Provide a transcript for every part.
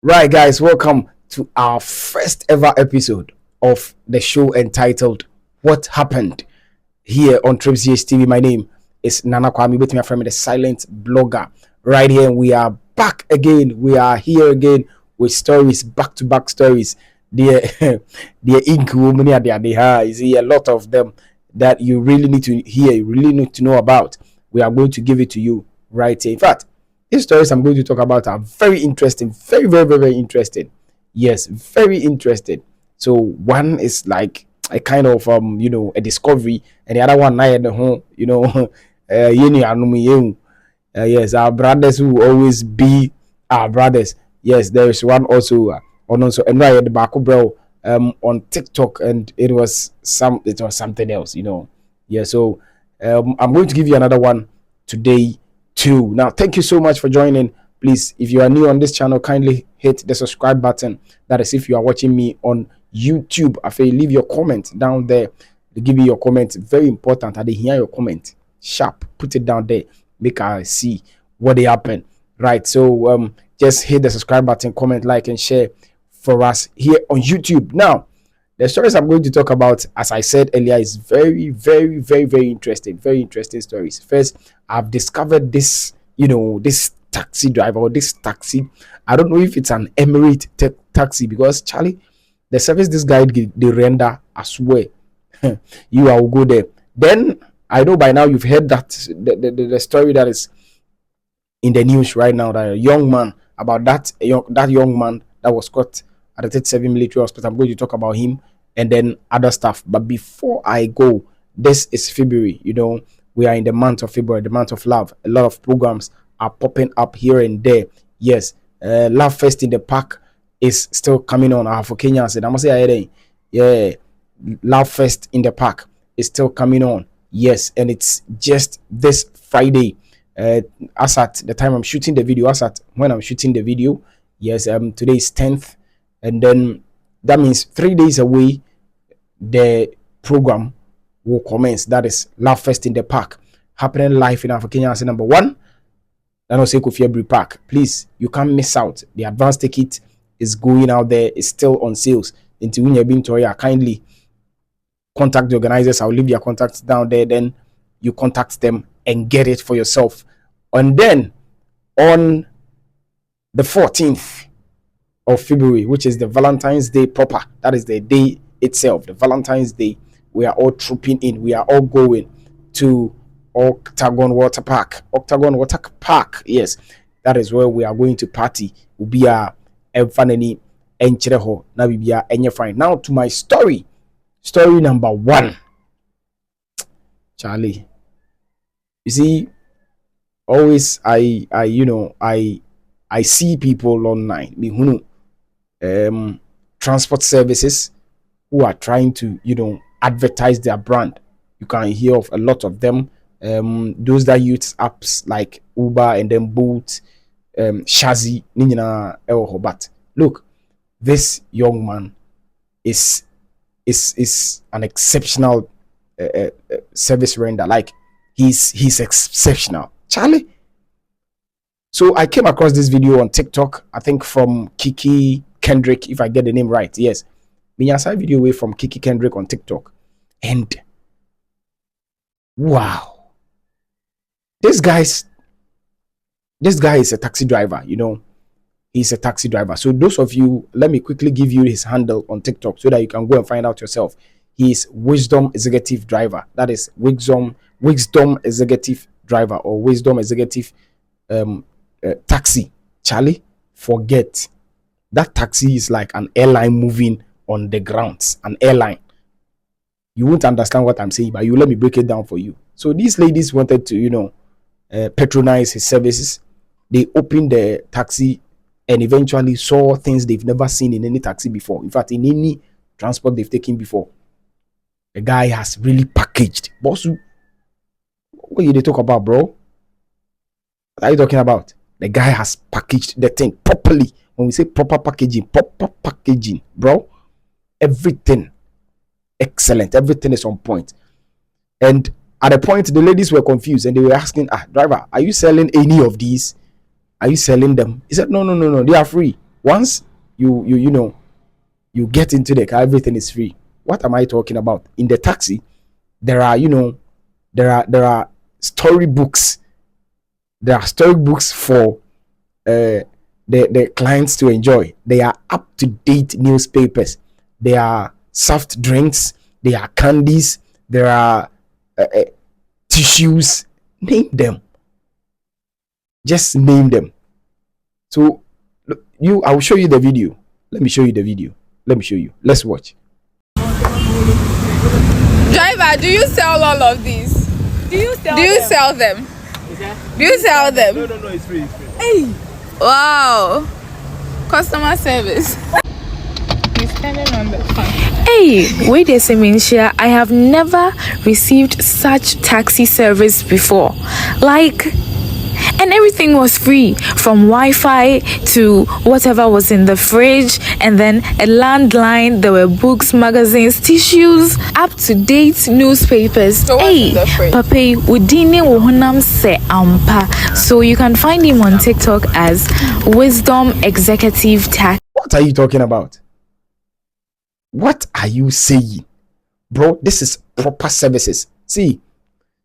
Right, guys, welcome to our first ever episode of the show entitled What Happened here on Trips TV. My name is Nana Kwame, with my friend, the silent blogger. Right here, we are back again. We are here again with stories, back to back stories. The ink woman, you see a lot of them that you really need to hear, you really need to know about. We are going to give it to you right here. In fact, these stories I'm going to talk about are very interesting, very interesting. Yes, very interesting. So one is like a kind of a discovery, and the other one I the home, yes, our brothers will always be our brothers. Yes, there is one also and right at the back bro on TikTok, and it was something else. Yeah, so I'm going to give you another one today too. Now, thank you so much for joining. Please, if you are new on this channel, kindly hit the subscribe button. That is if you are watching me on YouTube. I feel leave your comment down there. To give you your comment, very important. I did hear your comment. Sharp, put it down there. Make I see what they happen. Right. So just hit the subscribe button, comment, like, and share for us here on YouTube. Now, the stories I'm going to talk about, as I said earlier, is very interesting. Very interesting stories. First, I've discovered this taxi driver or this taxi. I don't know if it's an Emirate taxi, because Charlie, the service this guy they render, I swear, you will go there. Then I know by now you've heard that the story that is in the news right now, that a young man, about that young man that was caught at the 37 military hospital. I'm going to talk about him and then other stuff. But before I go, this is February. We are in the month of February, the month of love. A lot of programs are popping up here and there. Yes, Love Fest in the Park is still coming on. For Kenyans, and I must say, yeah, Love Fest in the Park is still coming on. Yes, and it's just this Friday. As at the time I'm shooting the video, when I'm shooting the video, yes, today is 10th, and then that means 3 days away the program will commence. That is Love Fest in the Park, happening live in African number one. And also Kofi Ebri Park. Please, you can't miss out. The advance ticket is going out there. It's still on sales. Until when you're being told, kindly contact the organizers. I'll leave your contacts down there. Then you contact them and get it for yourself. And then on the 14th of February, which is the Valentine's Day proper, that is the day itself, the Valentine's Day, we are all trooping in. We are all going to Octagon Water Park. Yes, that is where we are going to party. Will be a fanny enchireho na bibia enye fine. Now to my story number one. Charlie, you see, always I see people online, transport services who are trying to advertise their brand. You can hear of a lot of them. Those that use apps like Uber and then Bolt, Shazi, Ninja, but look, this young man is an exceptional service render. Like he's exceptional, Charlie. So I came across this video on TikTok, I think from Kiki Kendrick, if I get the name right. Yes, Minyasa video away from Kiki Kendrick on TikTok, and wow. This guy is a taxi driver, He's a taxi driver. So those of you, let me quickly give you his handle on TikTok so that you can go and find out yourself. He is Wisdom Executive Driver. That is Wisdom Executive Driver, or Wisdom Executive Taxi. Charlie, forget. That taxi is like an airline moving on the grounds. An airline. You won't understand what I'm saying, but you let me break it down for you. So these ladies wanted to, patronize his services. They opened the taxi and eventually saw things they've never seen in any taxi before. In fact, in any transport they've taken before. The guy has really packaged. Boss, what are you talk about, bro? What are you talking about? The guy has packaged the thing properly. When we say proper packaging, bro. Everything excellent. Everything is on point. And at a point, the ladies were confused and they were asking, driver, are you selling any of these? Are you selling them? He said, no, they are free. Once you know, you get into the car, everything is free. What am I talking about? In the taxi, there are, you know, there are storybooks. There are storybooks for the clients to enjoy. They are up to date newspapers. There are soft drinks. There are candies. There are tissues. Name them. Just name them. So I will show you the video. Let me show you the video. Let me show you. Let's watch. Driver, do you sell all of these? Do you sell them? Do you sell them? No, it's free. Hey! Wow! Customer service. He's standing on the phone. Hey, wait a second, I have never received such taxi service before. Like, and everything was free, from Wi-Fi to whatever was in the fridge, and then a landline. There were books, magazines, tissues, up-to-date newspapers. So hey, Pape, Udini Wohonam Se Ampa. So you can find him on TikTok as Wisdom Executive Tax. What are you talking about? What are you saying? Bro, this is proper services. See,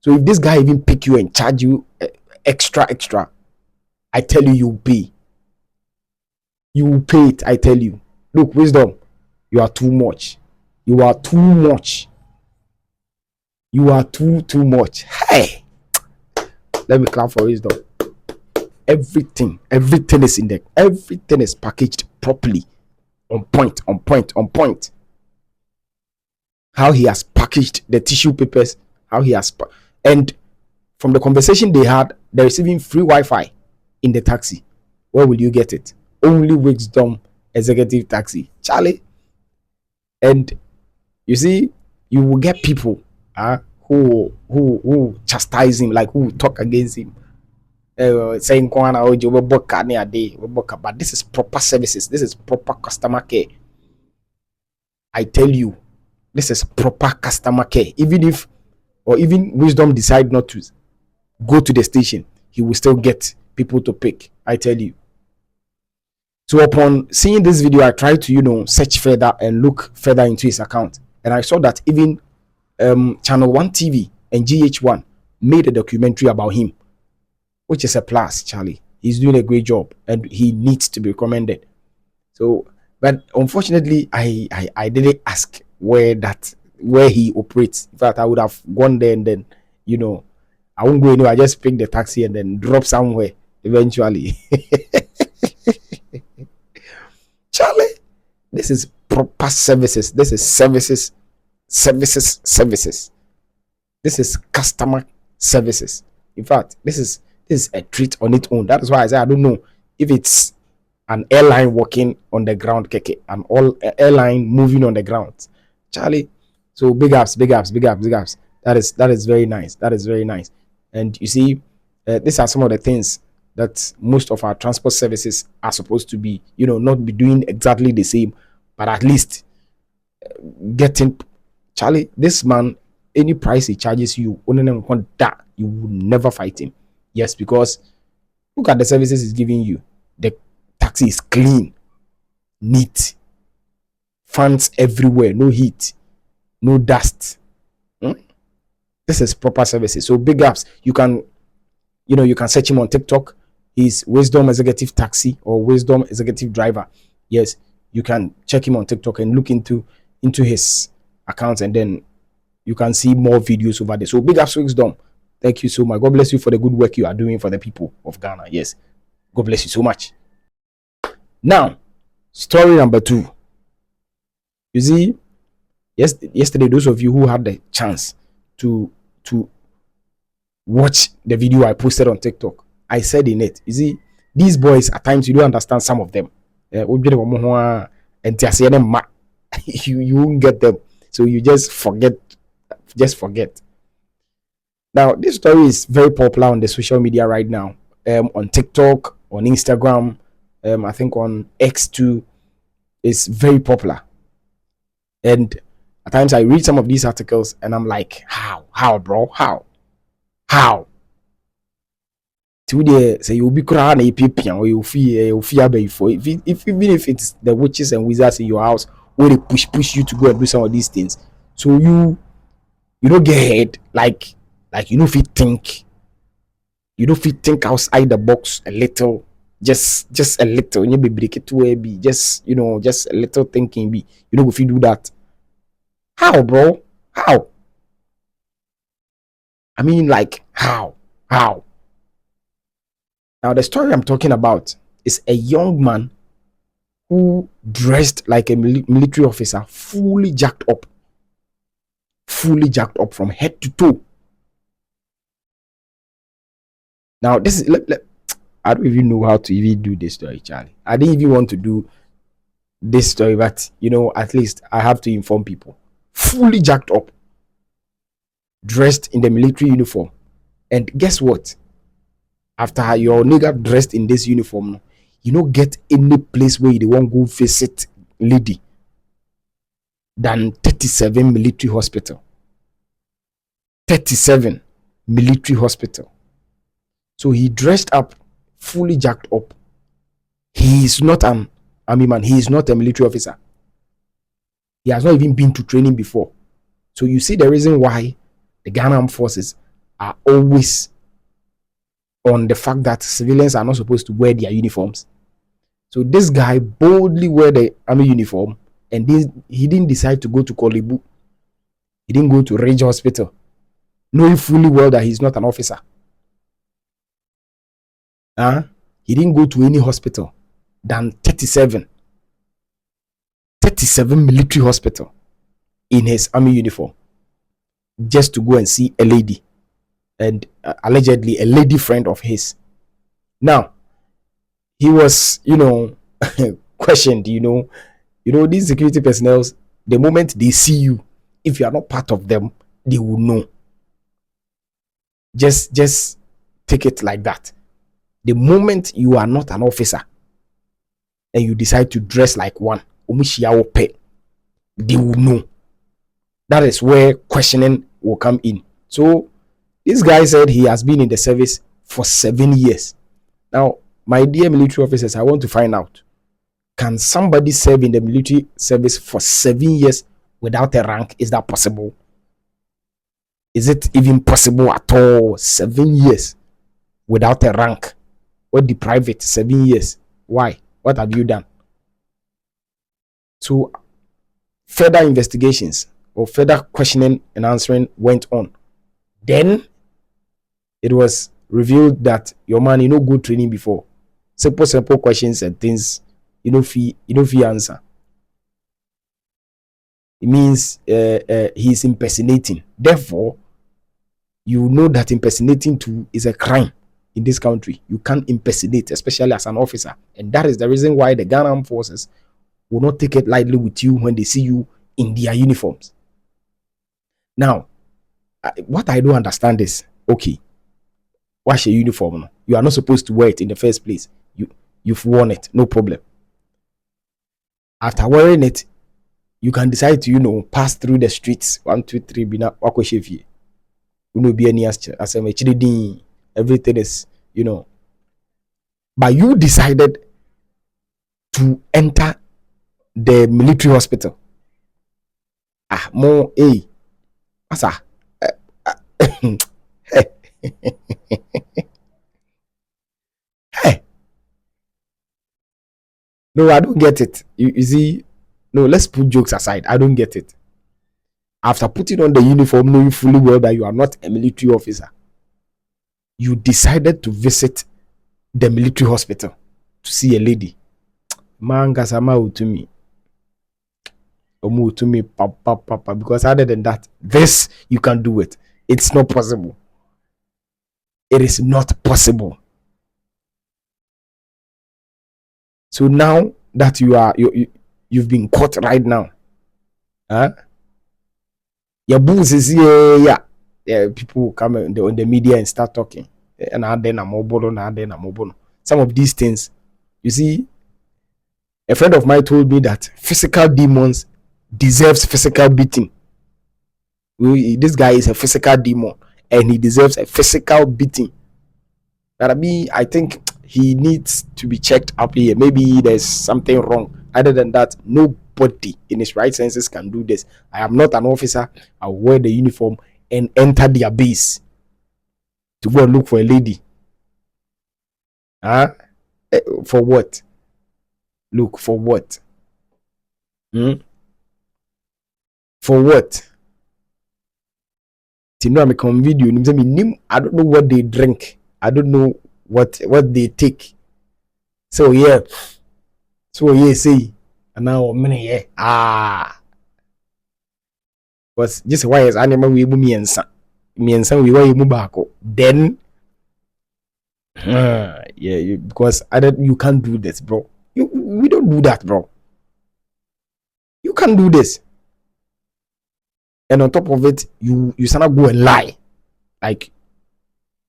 so if this guy even pick you and charge you extra, I tell you, you pay. You will pay it, I tell you. Look, Wisdom, you are too much. You are too much. You are too much. Hey, let me clap for Wisdom. Everything is in there. Everything is packaged properly, on point. How he has packaged the tissue papers, how he has and from the conversation they had, they're receiving free Wi-Fi in the taxi. Where will you get it? Only Wisdom Executive Taxi, Charlie. And you see, you will get people who chastise him, like who talk against him, saying but this is proper services. This is proper customer care. I tell you, this is proper customer care. Even Wisdom decide not to go to the station, he will still get people to pick. I tell you. So upon seeing this video, I tried to search further and look further into his account, and I saw that even Channel 1 TV and GH1 made a documentary about him, which is a plus. Charlie, he's doing a great job and he needs to be recommended. So, but unfortunately, I didn't ask where he operates. In fact, I would have gone there and then I won't go anywhere. I just pick the taxi and then drop somewhere eventually. Charlie, this is proper services. This is services. This is customer services. In fact, this is a treat on its own. That is why I say I don't know if it's an airline walking on the ground, keke, an airline moving on the ground. Charlie, so big ups. That is very nice. And you see, these are some of the things that most of our transport services are supposed to be, not be doing exactly the same, but at least getting. Charlie, this man, any price he charges you, you will never fight him. Yes, because look at the services he's giving you. The taxi is clean, neat, fans everywhere, no heat, no dust. This is proper services. So big ups. You can search him on TikTok. He's Wisdom Executive Taxi or Wisdom Executive Driver. Yes, you can check him on TikTok and look into his accounts, and then you can see more videos over there. So big ups, Wisdom. Thank you so much. God bless you for the good work you are doing for the people of Ghana. Yes, God bless you so much. Now, story number 2. You see, yesterday, those of you who had the chance to watch the video I posted on TikTok, I said in it, you see, these boys at times you don't understand some of them. You won't get them, so you just forget. Now, this story is very popular on the social media right now, on TikTok, on Instagram, I think on X too. It's very popular, and at times I read some of these articles and I'm like, how bro, how To there say you'll be crying a pipian or you'll fear before if even if it's the witches and wizards in your house where they push you to go and do some of these things. So you don't get head like you know if you think outside the box a little, just a little, you be break it to be just just a little thinking be if you do that. How, bro? How? I mean, like, how? Now, the story I'm talking about is a young man who dressed like a military officer, fully jacked up from head to toe. Now, this is, I don't even know how to even do this story, Charlie. I didn't even want to do this story, but, at least I have to inform people. Fully jacked up, dressed in the military uniform. And guess what? After your nigga dressed in this uniform, you don't get any place where you won't go visit lady than 37 military hospital. 37 military hospital. So he dressed up, fully jacked up. He is not an army man. He is not a military officer. He has not even been to training before. So you see the reason why the Ghana Armed Forces are always on the fact that civilians are not supposed to wear their uniforms. So this guy boldly wear the army uniform, and he didn't decide to go to Kolebu. He didn't go to Rage Hospital, knowing fully well that he's not an officer. He didn't go to any hospital than 37 military hospital in his army uniform, just to go and see a lady, and allegedly a lady friend of his. Now, he was, questioned, these security personnel, the moment they see you, if you are not part of them, they will know. Just take it like that. The moment you are not an officer and you decide to dress like one, they will know. That is where questioning will come in. So this guy said he has been in the service for 7 years. Now, my dear military officers, I want to find out, can somebody serve in the military service for 7 years without a rank? Is that possible? Is it even possible at all? 7 years without a rank? What deprive it? 7 years. Why? What have you done? So further investigations or further questioning and answering went on. Then it was revealed that your man, good training before. Simple questions and things, fee answer. It means he's impersonating. Therefore, you know that impersonating too is a crime in this country. You can't impersonate, especially as an officer. And that is the reason why the Ghana Armed Forces will not take it lightly with you when they see you in their uniforms. Now, what I don't understand is, okay, wash your uniform. You are not supposed to wear it in the first place. You've worn it, no problem. After wearing it, you can decide to, pass through the streets. 1, 2, 3, bina wakweshevie. Be any as everything is, But you decided to enter the military hospital. Asa. Hey. No, I don't get it. You see, no, let's put jokes aside. I don't get it. After putting on the uniform, knowing fully well that you are not a military officer, you decided to visit the military hospital to see a lady. Mangasama to me. To me, papa, because other than that, this you can do it. It's not possible. It is not possible. So now that you've been caught right now, your booze is yeah. People come on the media and start talking. And then I'm mobile. Some of these things, you see, a friend of mine told me that physical demons deserves physical beating. This guy is a physical demon and he deserves a physical beating. But I think he needs to be checked up here. Maybe there's something wrong. Other than that, nobody in his right senses can do this. I am not an officer. I'll wear the uniform and enter their base to go and look for a lady. Huh? For what? Look, for what? For what? I don't know what they drink. I don't know what they take. So yeah. See. And now many was just why is animal we me and we were mubako. Then yeah, because you can't do this, bro. We don't do that, bro. You can't do this. And on top of it, you cannot go and lie. Like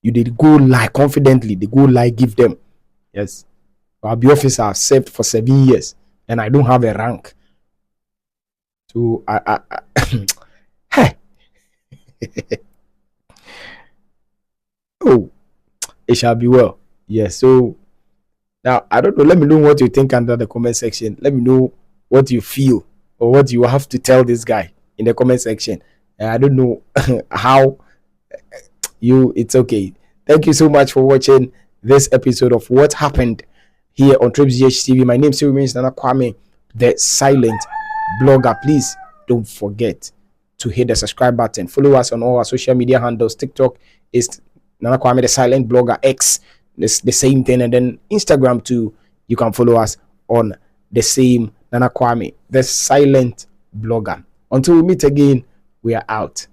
you did go lie confidently. They go lie, give them. Yes. I'll be officer, I've served for 7 years and I don't have a rank. So I hey. Oh, it shall be well. Yes. So now I don't know. Let me know what you think under the comment section. Let me know what you feel or what you have to tell this guy in the comment section. I don't know how it's okay. Thank you so much for watching this episode of What Happened here on Trips GH TV. My name still remains Nana Kwame, the silent blogger. Please don't forget to hit the subscribe button. Follow us on all our social media handles. TikTok is Nana Kwame, the silent blogger. X is the same thing, and then Instagram too. You can follow us on the same Nana Kwame, the silent blogger. Until we meet again, we are out.